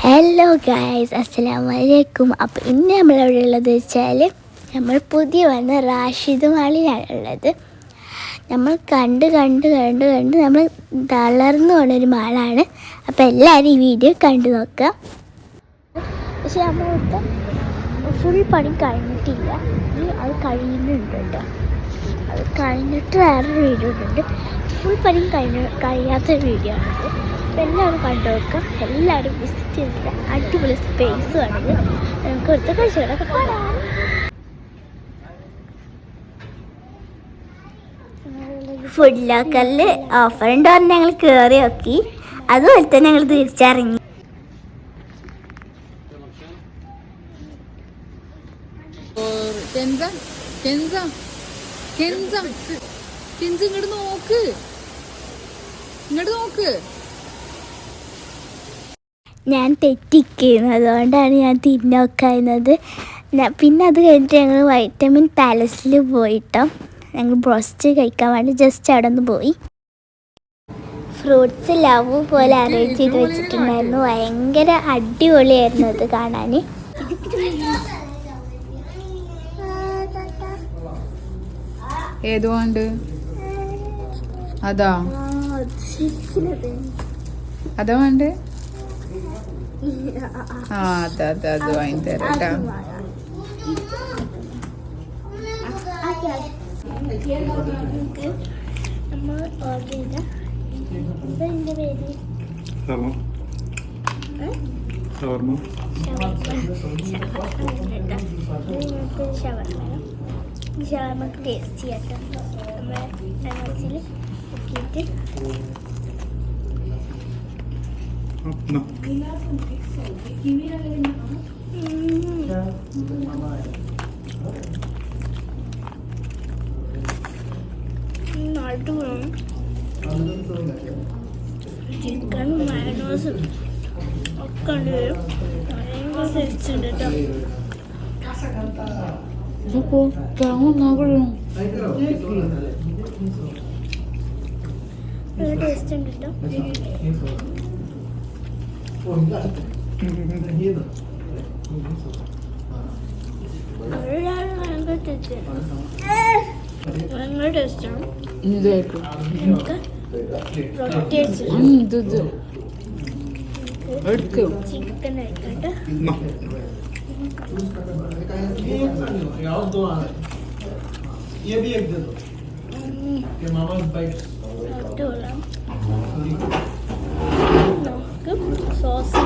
Hello guys, അസ്സലാമു അലൈക്കും. അപ്പോൾ ഇന്ന് നമ്മളെവിടെ ഉള്ളത് വെച്ചാൽ നമ്മൾ പുതിയ വന്ന റാഷിദ് മാളിലാണുള്ളത്. നമ്മൾ കണ്ട് നമ്മൾ തളർന്നു പോണൊരു മാളാണ്. അപ്പോൾ എല്ലാവരും ഈ വീഡിയോ കണ്ടു നോക്കുക. പക്ഷേ നമ്മളിവിടുത്തെ ഫുൾ പണി കഴിഞ്ഞിട്ടില്ല, അത് കഴിയുന്നുണ്ട് കേട്ടോ. അത് കഴിഞ്ഞിട്ട് വേറൊരു വീഡിയോ ഉണ്ട്. ഫുൾ പണി കഴിയാത്തൊരു വീഡിയോ ആണിത്. എല്ലാവരും കണ്ടു നോക്കാം, എല്ലാവരും വിസിറ്റ് ചെയ്തിട്ട് അടിപൊളി സ്പേസും ആണിത്. നമുക്ക് ഇവിടുത്തെ കാഴ്ചകളൊക്കെ കാണാം. ഫുഡ് ലോക്കറിൽ ഓഫർ ഉണ്ട് പറഞ്ഞ് ഞങ്ങൾ കയറി നോക്കി. അതുപോലെ തന്നെ ഞങ്ങൾ തിരിച്ചിറങ്ങി. ഇങ്ങോട്ട് നോക്ക്. ഞാൻ തെറ്റിക്കുന്നു, അതുകൊണ്ടാണ് ഞാൻ തിരിഞ്ഞോക്കുന്നത്. പിന്നെ അത് കഴിഞ്ഞിട്ട് ഞങ്ങൾ വൈറ്റമിൻ പാലസിൽ പോയിട്ടോ. ഞങ്ങൾ ബ്രോസ്റ്റ് കഴിക്കാൻ വേണ്ടി ജസ്റ്റ് അവിടെ നിന്ന് പോയി. ഫ്രൂട്ട്സ് ലവ് പോലെ അറേഞ്ച് ചെയ്ത് വെച്ചിട്ടുണ്ടായിരുന്നു. ഭയങ്കര അടിപൊളിയായിരുന്നു അത് കാണാൻ. ഏതോ ഉണ്ട് അതാ അതാ വേണ്ടേ? ആ അത് വാങ്ങി തരാം. ഷവർമ്മക്ക് ടേസ്റ്റ് ചെയ്യാട്ടോ. നമ്മുടെ മനസ്സിൽ നോക്കിയിട്ട് ചിക്കനും മയണോസും ഒക്കെ ഉണ്ട് വരും. ഭയങ്കര ടേസ്റ്റ് ഉണ്ട് കേട്ടോ. ടേസ്റ്റ് ഉണ്ട് കേട്ടോ. ഭയങ്കര ടേസ്റ്റാണ്. ചിക്കൻ ആയിക്കോട്ടെ. സോസ്